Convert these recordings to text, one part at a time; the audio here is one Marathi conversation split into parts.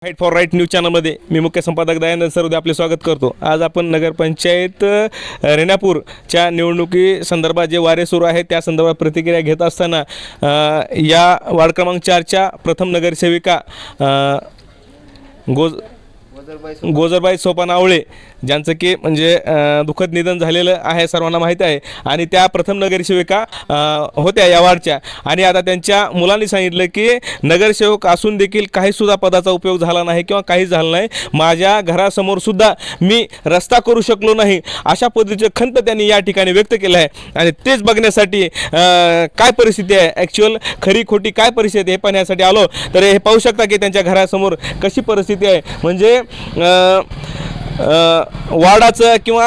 फाईट फॉर राईट न्यूज चॅनलमध्ये मी मुख्य संपादक दयानंद सरोदे आपले स्वागत करतो। आज आपण नगरपंचायत रेणापूरच्या निवडणुकी संदर्भात जे वारे सुरू आहे त्या संदर्भात प्रतिक्रिया घेत असताना या वार्ड क्रमांक 4च्या प्रथम नगरसेविका गोजरबाई सोपान आवळे ज्यांचं की म्हणजे दुःखद निधन झालेलं आहे, सर्वांना माहीत आहे। आणि त्या प्रथम नगरसेविका होत्या या वार्डच्या, आणि आता त्यांच्या मुलांनी सांगितलं की नगरसेवक असून देखील काही सुद्धा पदाचा उपयोग झाला नाही किंवा काहीच झालं नाही, माझ्या घरासमोर सुद्धा मी रस्ता करू शकलो नाही, अशा पद्धतीचे खंत त्यांनी या ठिकाणी व्यक्त केलं आहे। आणि तेच बघण्यासाठी काय परिस्थिती आहे, ॲक्च्युअल खरी खोटी काय परिस्थिती हे पाहण्यासाठी आलो। तर हे पाहू शकता की त्यांच्या घरासमोर कशी परिस्थिती आहे, म्हणजे वार्डाचं किंवा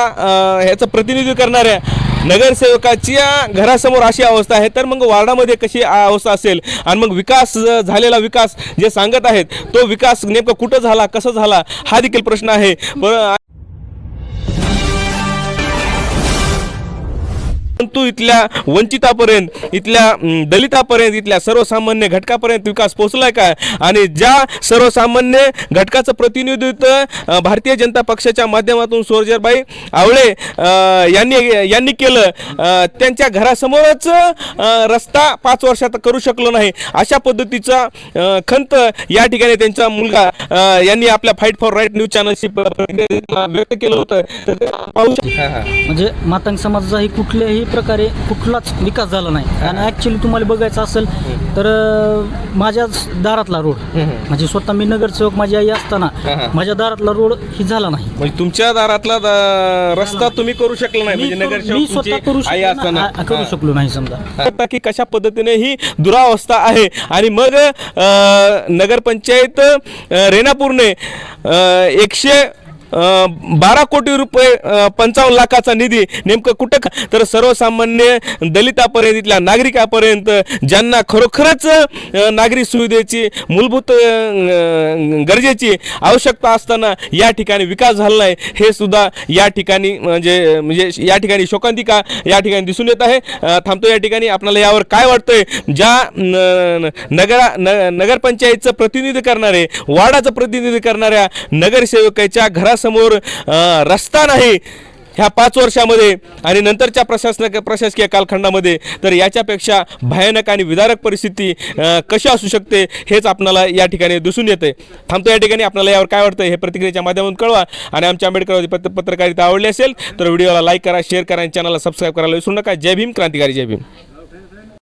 ह्याचं प्रतिनिधित्व करणाऱ्या नगरसेवकाच्या घरासमोर अशी अवस्था आहे, तर मग वार्डामध्ये कशी अवस्था असेल। आणि मग विकास झालेला विकास जे सांगत आहेत तो विकास नेमका कुठं झाला, कसं झाला, हा देखील प्रश्न आहे। परंतु इथल्या वंचितापर्यंत, इथल्या दलितापर्यंत, इथल्या सर्वसामान्य घटकापर्यंत विकास पोहोचलाय काय, आणि ज्या सर्वसामान्य घटकाचं प्रतिनिधित्व भारतीय जनता पक्षाच्या माध्यमातून गोजरबाई आवळे यांनी केलं, त्यांच्या घरासमोरच रस्ता 5 वर्षात करू शकलो नाही, अशा पद्धतीचा खंत या ठिकाणी त्यांचा मुलगा यांनी आपल्या फाईट फॉर राईट न्यूज चॅनलशी व्यक्त केलं होतं। म्हणजे मातंग समाजाचाही कुठल्याही प्रकारे कुठलाच विकास झाला नाही। आणि ॲक्च्युली तुम्हाला बघायचं असेल तर माझ्याच दारातला रोड, म्हणजे स्वतः मी नगरसेवक माझी आई असताना माझ्या दारातला रोड ही झाला नाही। म्हणजे तुमच्या दारातला रस्ता तुम्ही करू शकला नाही, म्हणजे मी स्वतः करू शकलो नाही समजा की कशा पद्धतीने ही दुरावस्था आहे। आणि मग नगरपंचायत रेणापूरने 112 कोटी रुपये 55 लाखाचा निधी नेमकं कुठं, तर सर्वसामान्य दलितापर्यंत, इथल्या नागरिकापर्यंत, ज्यांना खरोखरच नागरिक सुविधेची मूलभूत गरजेची आवश्यकता असताना या ठिकाणी विकास झाला नाही, हे सुद्धा या ठिकाणी म्हणजे या ठिकाणी शोकांतिका या ठिकाणी दिसून येत आहे। थांबतो या ठिकाणी। आपल्याला यावर काय वाटतंय, ज्या नगरपंचायतचं प्रतिनिधित्व करणारे, वार्डाचं प्रतिनिधित्व करणाऱ्या नगरसेवकाच्या घरासमोर रस्ता नाही ह्या 5 वर्षामध्ये आणि नंतरच्या प्रशासकीय कालखंडामध्ये, तर याच्यापेक्षा भयानक आणि विदारक परिस्थिती कशी असू शकते हेच आपल्याला या ठिकाणी दिसून येते। थांबतो या ठिकाणी। आपल्याला यावर काय वाटतं हे प्रतिक्रियेच्या माध्यमातून कळवा, आणि आमच्या आंबेडकरवादी पत्रकारिता आवडली असेल तर व्हिडिओला लाईक करा, शेअर करा आणि चॅनलला सबस्क्राईब करायला विसरू नका। जय भीम, क्रांतिकारी जय भीम।